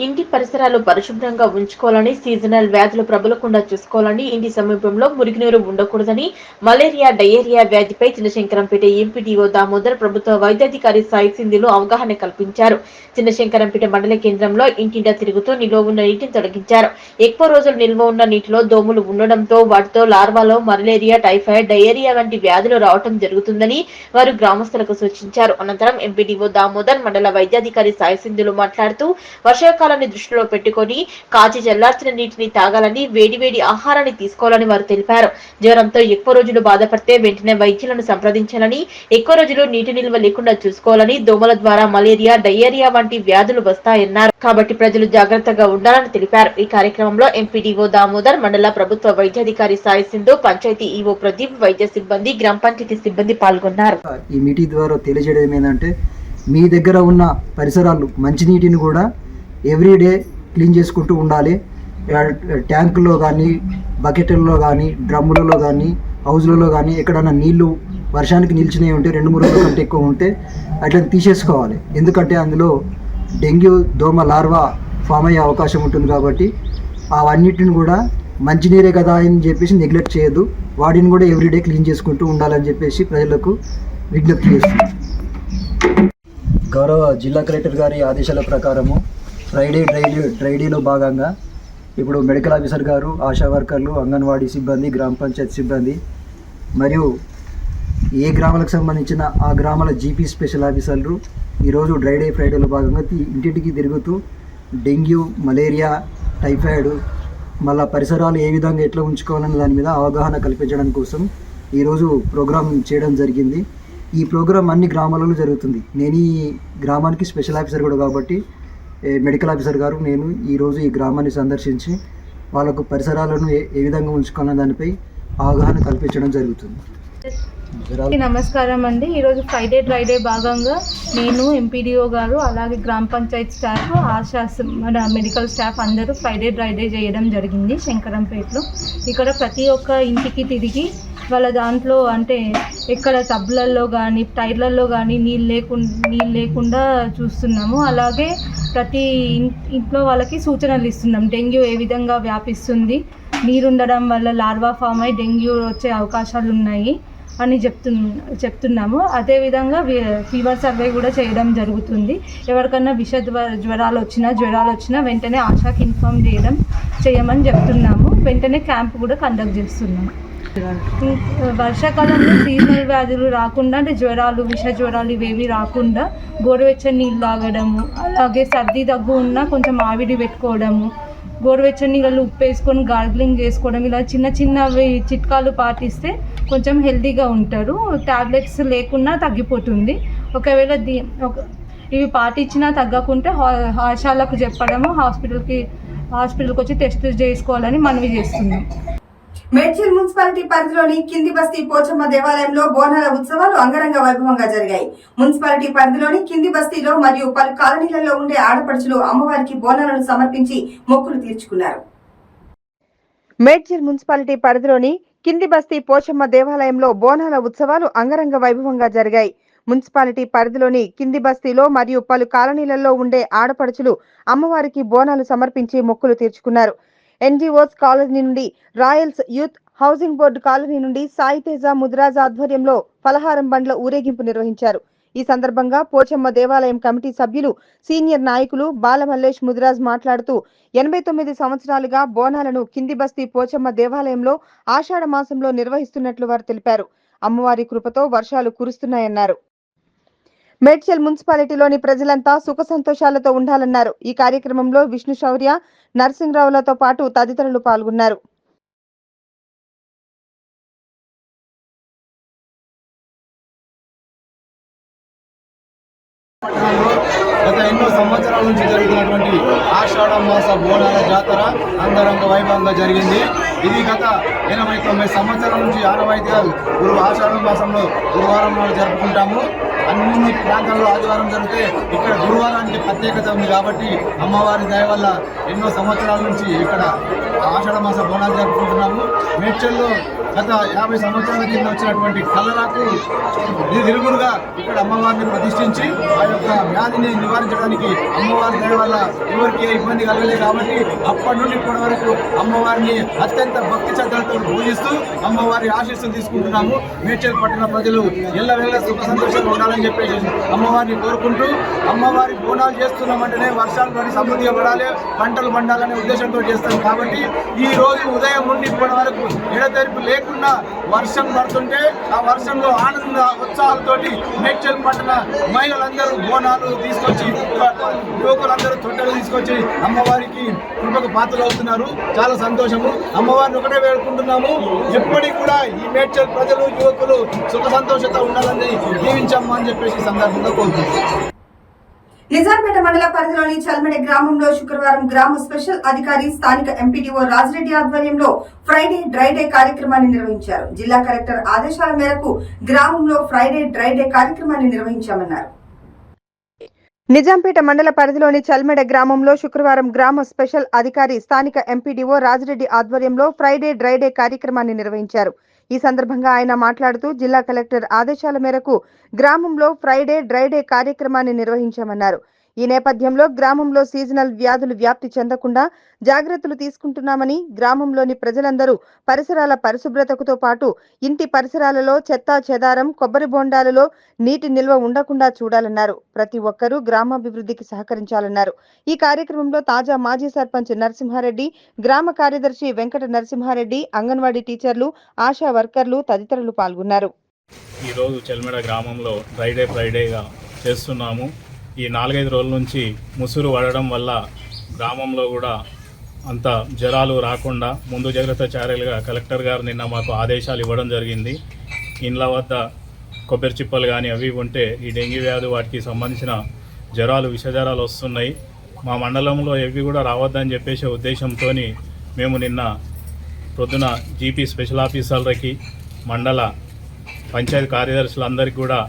ఇంటి పరిసరాలు పరిశుభ్రంగా ఉంచుకోవాలని, సీజనల్ వ్యాధులు ప్రబలకుండా చూసుకోవాలని, ఇంటి సమీపంలో మురుగునీరు ఉండకూడదని, మలేరియా, డయేరియా వ్యాధిపై చిన్నశంకరంపేట ఎంపీడీఓ దామోదర్, ప్రభుత్వ వైద్యాధికారి సాయి సింధులు అవగాహన కల్పించారు. చిన్నశంకరంపేట మండల కేంద్రంలో ఇంటింటా తిరుగుతూ నిల్వ ఉన్న నీటిని తొలగించారు. ఎక్కువ రోజులు నిల్వ ఉన్న నీటిలో దోమలు ఉండడంతో వాటితో లార్వాలో మలేరియా, టైఫాయిడ్, డయేరియా వంటి వ్యాధులు రావడం జరుగుతుందని వారు గ్రామస్తులకు సూచించారు. అనంతరం ఎంపీడీఓ దామోదర్, మండల వైద్యాధికారి సాయి సింధులు మాట్లాడుతూ వర్షాకాలాన్ని దృష్టిలో పెట్టుకుని కాచి చల్లార్చిన నీటిని తాగాలని, వేడివేడి ఆహారాన్ని తీసుకోవాలని వారు తెలిపారు. జ్వరంతో ఎక్కువ రోజులు బాధపడితే వెంటనే వైద్యులను సంప్రదించాలని, ఎక్కువ రోజులు నీటి నిల్వ లేకుండా చూసుకోవాలని, దోమల ద్వారా మలేరియా, డయేరియా వంటి వ్యాధులు వస్తాయన్నారు. కాబట్టి ప్రజలు జాగ్రత్తగా ఉండాలని తెలిపారు. ఈ కార్యక్రమంలో ఎంపీడీఓ దామోదర్, మండల ప్రభుత్వ వైద్యాధికారి సాయి సింధు, పంచాయతీ ఈవో ప్రదీప్, వైద్య సిబ్బంది, గ్రామ పంచాయతీ సిబ్బంది పాల్గొన్నారు. ఈ మీటింగ్ ద్వారా తెలియజేయడం ఏంటంటే, మీ దగ్గర ఉన్న పరిసరాలు మంచినీటిని కూడా ఎవ్రీడే క్లీన్ చేసుకుంటూ ఉండాలి. ట్యాంకుల్లో కానీ, బకెట్లలో కానీ, డ్రమ్ములలో కానీ, హౌజ్లలో కానీ ఎక్కడన్నా నీళ్లు వర్షానికి నిలిచినవి ఉంటే 2-3 రోజుల కంటే ఎక్కువ ఉంటే అట్లా తీసేసుకోవాలి. ఎందుకంటే అందులో డెంగ్యూ, దోమ లార్వా ఫామ్ అయ్యే అవకాశం ఉంటుంది. కాబట్టి అవన్నిటిని కూడా మంచినీరే కదా అని చెప్పేసి నెగ్లెక్ట్ చేయొద్దు. వాటిని కూడా ఎవ్రీడే క్లీన్ చేసుకుంటూ ఉండాలని చెప్పేసి ప్రజలకు విజ్ఞప్తి చేస్తున్నాం. గౌరవ జిల్లా కలెక్టర్ గారి ఆదేశాల ప్రకారము ఫ్రైడే డ్రై డేలో భాగంగా ఇప్పుడు మెడికల్ ఆఫీసర్ గారు, ఆశా వర్కర్లు, అంగన్వాడీ సిబ్బంది, గ్రామ పంచాయతీ సిబ్బంది మరియు ఏ గ్రామాలకు సంబంధించిన ఆ గ్రామాల జీపీ స్పెషల్ ఆఫీసర్లు ఈరోజు ఫ్రైడేలో భాగంగా ఇంటింటికి తిరుగుతూ డెంగ్యూ, మలేరియా, టైఫాయిడ్, మళ్ళీ పరిసరాలు ఏ విధంగా ఎట్లా ఉంచుకోవాలన్న దాని మీద అవగాహన కల్పించడం కోసం ఈరోజు ప్రోగ్రాం చేయడం జరిగింది. ఈ ప్రోగ్రాం అన్ని గ్రామాలలో జరుగుతుంది. నేను ఈ గ్రామానికి స్పెషల్ ఆఫీసర్ కూడా కాబట్టి మెడికల్ ఆఫీసర్ గారు నేను ఈరోజు ఈ గ్రామాన్ని సందర్శించి వాళ్ళకు పరిసరాలను ఏ విధంగా ఉంచుకోవాలన్న దానిపై అవగాహన కల్పించడం జరుగుతుంది. నమస్కారం అండి. ఈరోజు ఫ్రైడే డ్రై డే భాగంగా నేను, ఎంపీడీఓ గారు, అలాగే గ్రామ panchayat staff, ASHA medical staff అందరూ ఫ్రైడే డ్రై డే చేయడం జరిగింది శంకరంపేటలో. ఇక్కడ ప్రతి ఒక్క ఇంటికి తిరిగి వాళ్ళ దాంట్లో అంటే ఎక్కడ టబ్లలో కానీ, టైర్లలో కానీ నీళ్ళు లేకుండా చూస్తున్నాము. అలాగే ప్రతి ఇంట్లో వాళ్ళకి సూచనలు ఇస్తున్నాం. డెంగ్యూ ఏ విధంగా వ్యాపిస్తుంది, నీరుండడం వల్ల లార్వా ఫామ్ అయి డెంగ్యూ వచ్చే అవకాశాలు ఉన్నాయి అని చెప్తున్నాము. అదేవిధంగా ఫీవర్ సర్వే కూడా చేయడం జరుగుతుంది. ఎవరికన్నా జ్వరాలు వచ్చినా వెంటనే ఆశాకి ఇన్ఫామ్ చేయమని చెప్తున్నాము. వెంటనే క్యాంప్ కూడా కండక్ట్ చేస్తున్నాము. వర్షాకాలంలో సీజనల్ వ్యాధులు రాకుండా అంటే జ్వరాలు, విష జ్వరాలు ఇవేవి రాకుండా గోరువెచ్చని నీళ్ళు తాగడము, అలాగే సర్ది దగ్గు ఉన్నా కొంచెం ఆవిరి పెట్టుకోవడము, గోరువెచ్చని నీళ్ళు ఉప్పు వేసుకొని గార్గిలింగ్ చేసుకోవడం, ఇలా చిన్నవి చిట్కాలు పాటిస్తే కొంచెం హెల్తీగా ఉంటారు. టాబ్లెట్స్ లేకున్నా తగ్గిపోతుంది. ఒకవేళ ఇవి పాటించినా తగ్గకుంటే ఆశాలకు చెప్పడము, హాస్పిటల్కి వచ్చి టెస్టులు చేసుకోవాలని మనవి చేస్తున్నాం. మేడ్చల్ మున్సిపాలిటీ పరిధిలోని కింది బస్తీ పోచమ్మ దేవాలయంలో బోనాల ఉత్సవాలు అంగరంగ వైభవంగా జరిగాయి. మున్సిపాలిటీ పరిధిలోని కింది బస్తీలో మరియు పలు కాలనీలలో ఉండే ఆడపడుచులు అమ్మవారికి బోనాలను సమర్పించి మొక్కులు తీర్చుకున్నారు. మేడ్చల్ మున్సిపాలిటీ పరిధిలోని కింది బస్తీ పోచమ్మ దేవాలయంలో బోనాల ఉత్సవాలు అంగరంగ వైభవంగా జరిగాయి. మున్సిపాలిటీ పరిధిలోని కింది బస్తీలో మరియు పలు కాలనీలలో ఉండే ఆడపడుచులు అమ్మవారికి బోనాలు సమర్పించి మొక్కులు తీర్చుకున్నారు. ఎన్జీఓస్ కాలనీ నుండి, Royals youth housing board colony నుండి సాయి తేజ ముద్రాజ్ ఆధ్వర్యంలో ఫలహారం బండ్ల ఊరేగింపు నిర్వహించారు. ఈ సందర్భంగా పోచమ్మ దేవాలయం కమిటీ సభ్యులు సీనియర్ నాయకులు బాలమల్లేష్ ముదిరాజ్ మాట్లాడుతూ 89 సంవత్సరాలుగా బోనాలను కింది బస్తీ పోచమ్మ దేవాలయంలో ఆషాఢ మాసంలో నిర్వహిస్తున్నట్లు వారు తెలిపారు. అమ్మవారి కృపతో వర్షాలు కురుస్తున్నాయన్నారు. మేడ్చల్ మున్సిపాలిటీలోని ప్రజలంతా సుఖ సంతోషాలతో ఉండాలన్నారు. ఈ కార్యక్రమంలో విష్ణు శౌర్య, నరసింహరావులతో పాటు తదితరులు పాల్గొన్నారు. గత ఎన్నో సంవత్సరాల నుంచి జరుగుతున్నటువంటి ఆషాఢ మాస బోనాల జాతర అంగరంగ వైభవంగా జరిగింది. ఇది గత 89 సంవత్సరాల నుంచి ఆనవాయితీగా ఆషాఢ మాసంలో గురువారం నాడు జరుపుకుంటాము. అన్ని ప్రాంతాల్లో ఆదివారం జరిగితే ఇక్కడ గురువారానికి ప్రత్యేకత ఉంది కాబట్టి అమ్మవారి దయ వల్ల ఎన్నో సంవత్సరాల నుంచి ఇక్కడ ఆషాఢ మాస బోనాలు జరుపుకుంటున్నాము. మేడ్చల్లో గత 50 సంవత్సరాల కింద వచ్చినటువంటి కలరాకు తిరుగుడుగా ఇక్కడ అమ్మవారిని ప్రతిష్ఠించి ఆ యొక్క వ్యాధిని నివారించడానికి అమ్మవారి దయ వల్ల ఎవరికి ఇబ్బంది కలగలేదు కాబట్టి అప్పటి నుండి ఇప్పటి వరకు అమ్మవారిని అత్యంత భక్తి శ్రద్ధలతో పూజిస్తూ అమ్మవారి ఆశీస్సులు తీసుకుంటున్నాము. మేడ్చల్ పట్టణ ప్రజలు ఎల్లవేళ సుఖ సంతోషంగా ఉండాలని చెప్పేసి అమ్మవారిని కోరుకుంటూ అమ్మవారి బోనాలు చేస్తున్నామంటేనే వర్షాలు పడి సమృద్ధిగా పడాలి, పంటలు పండాలనే ఉద్దేశంతో చేస్తాం కాబట్టి ఈ రోజు ఉదయం నుండి ఇప్పటి వరకు ఎడతెరిపి లేకుండా వర్షం పడుతుంటే ఆ వర్షంలో ఆనంద ఉత్సాహాలతోటి మేడ్చల్ పట్టణ మహిళలందరూ బోనాలు తీసుకొచ్చి యువకులందరూ తొట్టెలు తీసుకొచ్చి అమ్మవారికి కృపకు పాత్రలు అవుతున్నారు. చాలా సంతోషము. అమ్మవారిని ఒకటే వేడుకుంటున్నాము, ఎప్పటికి కూడా ఈ మేడ్చల్ ప్రజలు యువకులు సుఖ సంతోషంతో ఉండాలని దీవించమ్మా అని చెప్పేసి సందర్భంగా కోరుకుంటున్నాం. నిజాంపేట మండల పరిధిలోని చల్మెడ గ్రామంలో శుక్రవారం గ్రామ స్పెషల్ అధికారి స్థానిక ఎంపీడీఓ రాజిరెడ్డి ఆధ్వర్యంలో ఫ్రైడే డ్రై డే కార్యక్రమాన్ని నిర్వహించారు. జిల్లా కలెక్టర్ ఆదేశాల మేరకు గ్రామంలో ఫ్రైడే డ్రై డే కార్యక్రమాన్ని నిర్వహించామన్నారు. నిజాంపేట మండల పరిధిలోని చల్మెడ గ్రామంలో శుక్రవారం గ్రామ స్పెషల్ అధికారి స్థానిక ఎంపీడీఓ రాజిరెడ్డి ఆధ్వర్యంలో ఫ్రైడే డ్రై డే కార్యక్రమాన్ని నిర్వహించారు. ఈ సందర్భంగా ఆయన మాట్లాడుతూ జిల్లా కలెక్టర్ ఆదేశాల మేరకు గ్రామంలో ఫ్రైడే డ్రై డే కార్యక్రమాన్ని నిర్వహించామన్నారు. ఈ నేపథ్యంలో గ్రామంలో సీజనల్ వ్యాధులు వ్యాప్తి చెందకుండా జాగ్రత్తలు తీసుకుంటున్నామని, గ్రామంలోని ప్రజలందరూ పరిసరాల పరిశుభ్రతతో పాటు ఇంటి పరిసరాలలో చెత్తా చెదారం, కొబ్బరి బొండాలలో నీటి నిల్వ ఉండకుండా చూడాలన్నారు. ప్రతి ఒక్కరూ గ్రామాభివృద్ధికి సహకరించాలన్నారు. ఈ కార్యక్రమంలో తాజా మాజీ సర్పంచ్ నరసింహారెడ్డి, గ్రామ కార్యదర్శి వెంకట నరసింహారెడ్డి, అంగన్వాడీ టీచర్లు, ఆశా వర్కర్లు తదితరులు పాల్గొన్నారు. ఈరోజు చెల్మెడ గ్రామంలో డ్రైడే ఫ్రైడేగా చేస్తున్నాము. ఈ 4-5 రోజుల నుంచి ముసురు పడడం వల్ల గ్రామంలో కూడా అంత జ్వరాలు రాకుండా ముందు జాగ్రత్త చర్యలుగా కలెక్టర్ గారు నిన్న మాకు ఆదేశాలు ఇవ్వడం జరిగింది. ఇండ్ల వద్ద కొబ్బరి చిప్పలు కానీ అవి ఉంటే ఈ డెంగ్యూ వ్యాధి వాటికి సంబంధించిన జ్వరాలు, విషజ్వరాలు వస్తున్నాయి. మా మండలంలో ఇవి కూడా రావద్దని చెప్పేసే ఉద్దేశంతో మేము నిన్న పొద్దున జీపీ స్పెషల్ ఆఫీసర్లకి, మండల పంచాయతీ కార్యదర్శులందరికీ కూడా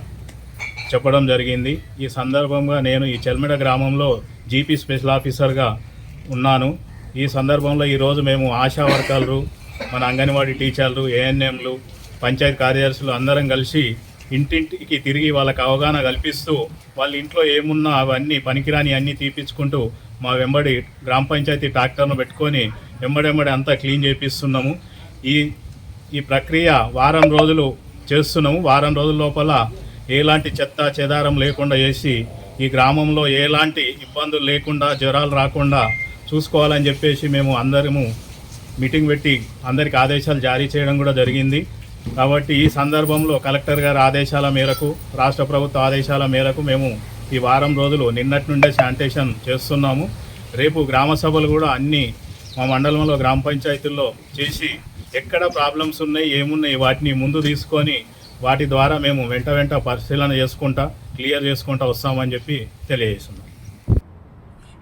చెప్పడం జరిగింది. ఈ సందర్భంగా నేను ఈ చెల్మెడ గ్రామంలో జీపీ స్పెషల్ ఆఫీసర్గా ఉన్నాను. ఈ సందర్భంలో ఈరోజు మేము ఆశా వర్కర్లు, మన అంగన్వాడీ టీచర్లు, ఏఎన్ఎంలు, పంచాయతీ కార్యదర్శులు అందరం కలిసి ఇంటింటికి తిరిగి వాళ్ళకి అవగాహన కల్పిస్తూ వాళ్ళ ఇంట్లో ఏమున్నా అవన్నీ పనికిరాని అన్నీ తీపించుకుంటూ మా వెంబడి గ్రామ పంచాయతీ ట్రాక్టర్ను పెట్టుకొని వెంబడెంబడి అంతా క్లీన్ చేపిస్తున్నాము. ఈ ప్రక్రియ వారం రోజులు చేస్తున్నాము. వారం రోజుల లోపల ఎలాంటి చెత్త చెదారం లేకుండా చేసి ఈ గ్రామంలో ఎలాంటి ఇబ్బందులు లేకుండా, జ్వరాలు రాకుండా చూసుకోవాలని చెప్పేసి మేము అందరము మీటింగ్ పెట్టి అందరికి ఆదేశాలు జారీ చేయడం కూడా జరిగింది. కాబట్టి ఈ సందర్భంలో కలెక్టర్ గారి ఆదేశాల మేరకు, రాష్ట్ర ప్రభుత్వ ఆదేశాల మేరకు మేము ఈ వారం రోజులు నిన్నటి నుండే శానిటేషన్ చేస్తున్నాము. రేపు గ్రామ సభలు కూడా అన్నీ మా మండలంలో గ్రామ పంచాయతీల్లో చేసి ఎక్కడ ప్రాబ్లమ్స్ ఉన్నాయి, ఏమున్నాయి వాటిని ముందు తీసుకొని వాటి ద్వారా మేము వెంట పరిశీలన చేసుకుంటా, క్లియర్ చేసుకుంటా వస్తామని చెప్పి తెలియజేస్తున్నాం.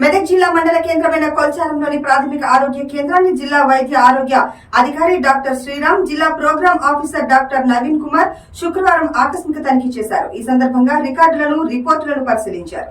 మెదక్ జిల్లా మండల కేంద్రమైన కొల్చారంలోని ప్రాథమిక ఆరోగ్య కేంద్రాన్ని జిల్లా వైద్య ఆరోగ్య అధికారి డాక్టర్ శ్రీరామ్, జిల్లా program officer doctor Naveen Kumar శుక్రవారం ఆకస్మిక తనిఖీ చేశారు. ఈ సందర్భంగా రికార్డులను, రిపోర్టులను పరిశీలించారు.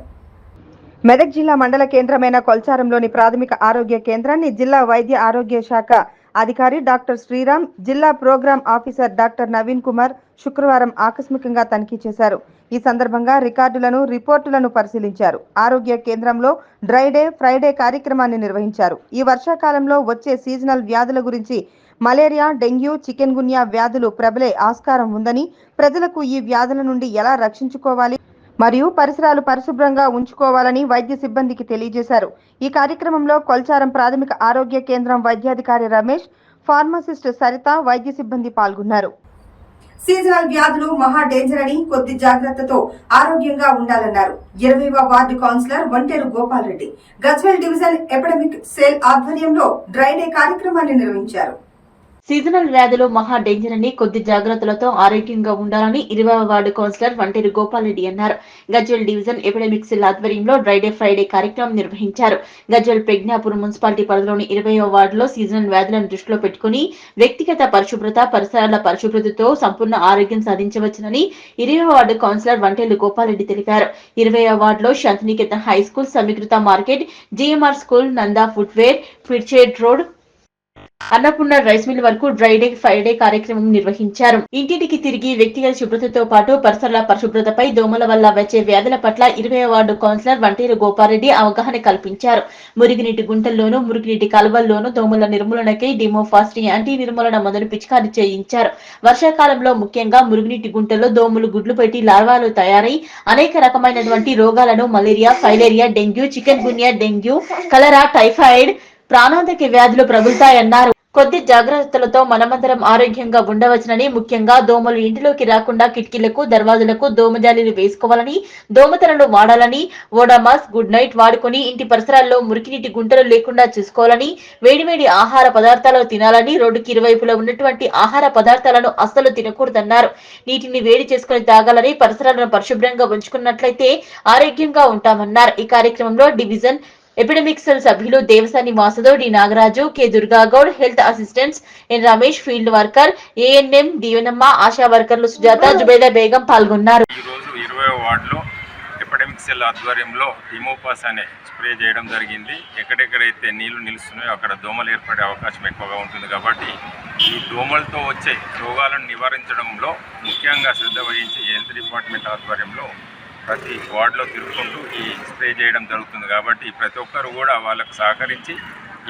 మెదక్ జిల్లా మండల కేంద్రమైన కొల్చారంలోని ప్రాథమిక ఆరోగ్య కేంద్రాన్ని జిల్లా వైద్య ఆరోగ్య శాఖ అధికారి డాక్టర్ శ్రీరామ్, జిల్లా program officer doctor Naveen Kumar శుక్రవారం ఆకస్మికంగా తనిఖీ చేశారు. ఈ సందర్భంగా రికార్డులను, రిపోర్టులను పరిశీలించారు. ఆరోగ్య కేంద్రంలో డ్రై డే, ఫ్రైడే కార్యక్రమాన్ని నిర్వహించారు. ఈ వర్షాకాలంలో వచ్చే సీజనల్ వ్యాధుల గురించి మలేరియా, డెంగ్యూ, చికెన్ గున్యా వ్యాధులు ప్రబలే ఆస్కారం ఉందని, ప్రజలకు ఈ వ్యాధుల నుండి ఎలా రక్షించుకోవాలి, మరియు పరిసరాలు పరిశుభ్రంగా ఉంచుకోవాలని వైద్య సిబ్బందికి తెలియజేశారు. ఈ కార్యక్రమంలో కొల్చారం ప్రాథమిక ఆరోగ్య కేంద్రం వైద్యాధికారి రమేష్, ఫార్మసిస్ట్ సరిత, వైద్య సిబ్బంది పాల్గొన్నారు. సీజనల్ వ్యాధులు మహా డేంజర్ అని కొద్ది జాగ్రత్తతో ఆరోగ్యంగా ఉండాలన్నారు 20వ ward councillor Vanteru Gopal Reddy. Gajwel division epidemic cell ఆధ్వర్యంలో డ్రై డే కార్యక్రమాన్ని నిర్వహించారు. సీజనల్ వ్యాధులు మహా డేంజర్ అని కొద్ది జాగ్రత్తలతో ఆరోగ్యంగా ఉండాలని 20వ వార్డు కౌన్సిలర్ వంటేరు గోపాల్ రెడ్డి అన్నారు. గజ్వేల్ డివిజన్ ఎపిడమిక్ సెల్ ఆధ్వర్యంలో డ్రై డే ఫ్రైడే కార్యక్రమం నిర్వహించారు. గజ్వేల్ ప్రజ్ఞాపూర్ మున్సిపాలిటీ పరిధిలోని 20వ వార్డులో సీజనల్ వ్యాధులను దృష్టిలో పెట్టుకుని వ్యక్తిగత పరిశుభ్రత, పరిసరాల పరిశుభ్రతతో సంపూర్ణ ఆరోగ్యం సాధించవచ్చునని 20వ వార్డు కౌన్సిలర్ వంటేరు గోపాల్ రెడ్డి తెలిపారు. 20వ వార్డులో శాంతినికేతన్ హై స్కూల్, సమీకృత market, GMR school, Nanda footwear, పిర్చేడ్ రోడ్, అన్నపూర్ణ రైస్ మిల్ వరకు డ్రై డే ఫ్రైడే కార్యక్రమం నిర్వహించారు. ఇంటింటికి తిరిగి వ్యక్తిగత శుభ్రతతో పాటు పరిసరాల పరిశుభ్రతపై దోమల వల్ల వచ్చే వ్యాధుల పట్ల 20వ వార్డు కౌన్సిలర్ వంటేరు గోపారెడ్డి అవగాహన కల్పించారు. మురుగునీటి గుంటల్లోనూ, మురుగునీటి కాలువల్లోనూ దోమల నిర్మూలనకై డిమోఫాస్ట్ యాంటీ నిర్మూలన మందులు పిచికారీ చేయించారు. వర్షాకాలంలో ముఖ్యంగా మురుగునీటి గుంటల్లో దోమలు గుడ్లు పెట్టి లార్వాలు తయారై అనేక రకమైనటువంటి రోగాలను malaria, filaria, dengue, chikungunya, dengue, cholera, typhoid, ప్రాణాంతక వ్యాధులు ప్రబలుతాయన్నారు. కొద్ది జాగ్రత్తలతో మనమందరం ఆరోగ్యంగా ఉండవచ్చునని, ముఖ్యంగా దోమలు ఇంటిలోకి రాకుండా కిటికీలకు, దర్వాజులకు దోమజాలీలు వేసుకోవాలని, దోమతెరలు వాడాలని, ఓడామాస్, గుడ్ నైట్ వాడుకొని ఇంటి పరిసరాల్లో మురికినీటి గుంటలు లేకుండా చూసుకోవాలని, వేడివేడి ఆహార పదార్థాలు తినాలని, రోడ్డుకి ఇరువైపులా ఉన్నటువంటి ఆహార పదార్థాలను అస్సలు తినకూడదన్నారు. నీటిని వేడి చేసుకుని తాగాలని, పరిసరాలను పరిశుభ్రంగా ఉంచుకున్నట్లయితే ఆరోగ్యంగా ఉంటామన్నారు. ఈ కార్యక్రమంలో డివిజన్ ఎపిడమిక్ సెల్ సభ్యులు Devasani Vasudev, D Nagaraju, K Durgagoud, health assistants N Ramesh, field worker ANM Deevenamma, ASHA వర్కర్లు సుజాత, జుబేదా బేగం పాల్గొన్నారు. ఈ రోజు 20వ వార్డులో ఎపిడమిక్ సెల్ ఆధ్వర్యంలో హిమోపాస్ అనే స్ప్రే చేయడం జరిగింది. ఎక్కడెక్కడైతే నీళ్లు నిలుస్తున్నాయో అక్కడ దోమలు ఏర్పడే అవకాశం ఎక్కువగా ఉంటుంది కాబట్టి ఈ దోమలతో వచ్చే రోగాలను నివారించడంలో ముఖ్యంగా శ్రద్ధ వహించి హెల్త్ డిపార్ట్మెంట్ ఆధ్వర్యంలో ప్రతి వార్డులో తిరుగుకుంటూ ఈ స్ప్రే చేయడం జరుగుతుంది. కాబట్టి ప్రతి ఒక్కరు కూడా వాళ్ళకు సహకరించి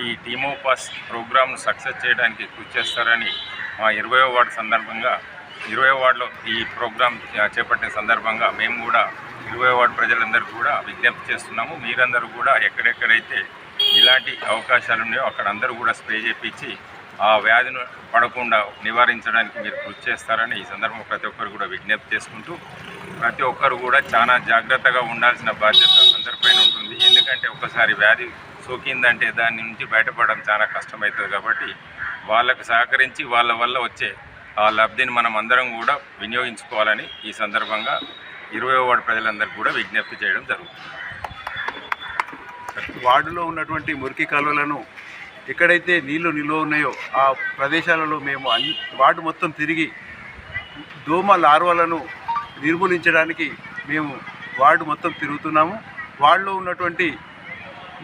ఈ టీమోపాస్ ప్రోగ్రామ్ను సక్సెస్ చేయడానికి కృషి చేస్తారని మా 20వ వార్డు సందర్భంగా 20వ వార్డులో ఈ ప్రోగ్రాం చేపట్టిన సందర్భంగా మేము కూడా 20వ వార్డు ప్రజలందరూ కూడా విజ్ఞప్తి చేస్తున్నాము. మీరందరూ కూడా ఎక్కడెక్కడైతే ఇలాంటి అవకాశాలు ఉన్నాయో అక్కడ అందరూ కూడా స్ప్రే చేయించి ఆ వ్యాధిని పడకుండా నివారించడానికి మీరు కృషి చేస్తారని ఈ సందర్భంగా ప్రతి ఒక్కరు కూడా విజ్ఞప్తి చేసుకుంటూ ప్రతి ఒక్కరు కూడా చాలా జాగ్రత్తగా ఉండాల్సిన బాధ్యత అందరిపైన ఉంటుంది. ఎందుకంటే ఒకసారి వ్యాధి సోకిందంటే దాని నుంచి బయటపడడం చాలా కష్టమవుతుంది. కాబట్టి వాళ్ళకు సహకరించి వాళ్ళ వల్ల వచ్చే ఆ లబ్ధిని మనం అందరం కూడా వినియోగించుకోవాలని ఈ సందర్భంగా 20వ వార్డు ప్రజలందరికీ కూడా విజ్ఞప్తి చేయడం జరుగుతుంది. వార్డులో ఉన్నటువంటి మురికి కాలువలను ఎక్కడైతే నీళ్లు నిల్వ ఉన్నాయో ఆ ప్రదేశాలలో మేము వార్డు మొత్తం తిరిగి దోమ లార్వాలను నిర్మూలించడానికి మేము వార్డు మొత్తం తిరుగుతున్నాము. వార్డులో ఉన్నటువంటి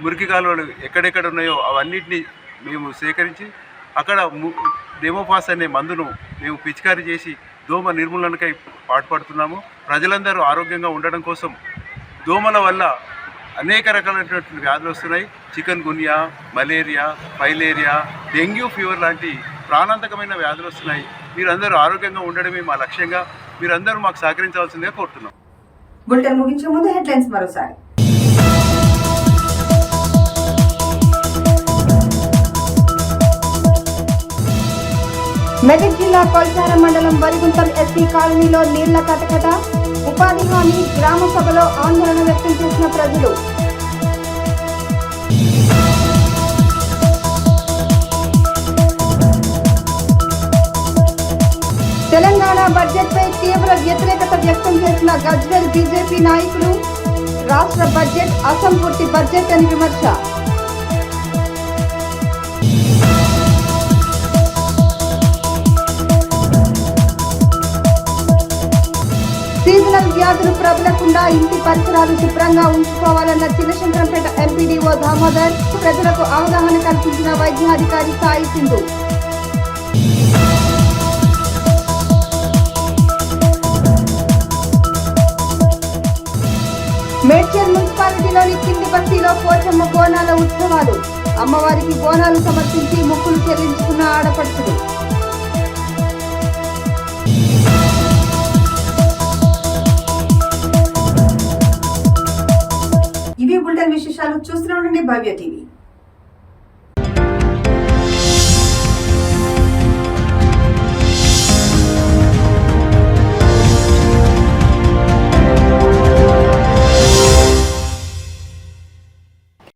మురికి కాలువలు ఎక్కడెక్కడ ఉన్నాయో అవన్నిటిని మేము సేకరించి అక్కడ డెమోఫాస్ అనే మందును మేము పిచికారీ చేసి దోమ నిర్మూలనకై పాటుపడుతున్నాము. ప్రజలందరూ ఆరోగ్యంగా ఉండడం కోసం దోమల వల్ల అనేక రకాలైనటువంటి వ్యాధులు వస్తున్నాయి. Chikungunya, malaria, filaria, dengue fever లాంటి ప్రాణాంతకమైన వ్యాధులు వస్తున్నాయి. మీరందరూ ఆరోగ్యంగా ఉండడమే మా లక్ష్యంగా. మీరందరూ మాకు సహకరించాల్సిందిగా కోరుతున్నాం. బులెటిన్ ముగించే ముందు హెడ్లైన్స్ మరోసారి. మెదక్ జిల్లా కొల్చారం మండలం వరిగుంతం ఎస్సీ కాలనీలో నీళ్ల కటకట, ఉపాధి హామీ గ్రామ సభలో ఆందోళన వ్యక్తం చేసిన ప్రజలు. తెలంగాణ బడ్జెట్పై తీవ్ర వ్యతిరేకత వ్యక్తం చేసిన గజ్వేల్ బీజేపీ నాయకులు. రాష్ట్ర బడ్జెట్ అసంపూర్తి బడ్జెట్ అని విమర్శ. సీజనల్ వ్యాధులు ప్రబలకుండా ఇంటి పరిసరాలు శుభ్రంగా ఉంచుకోవాలన్న చిన్నశంకరంపేట ఎంపీడీఓ దామోదర్. ప్రజలకు అవగాహన కల్పించిన వైద్యాధికారి సాయి సింధు. మేడ్చల్ మున్సిపాలిటీలోని కింది బస్తీలో పోచమ్మ బోనాల ఉత్సవాలు. అమ్మవారికి బోనాలు సమర్పించి మొక్కులు చెల్లించుకున్న ఆడపడుచులు. విశేషాలు చూస్తూనే ఉండండి భవ్య టీవీ.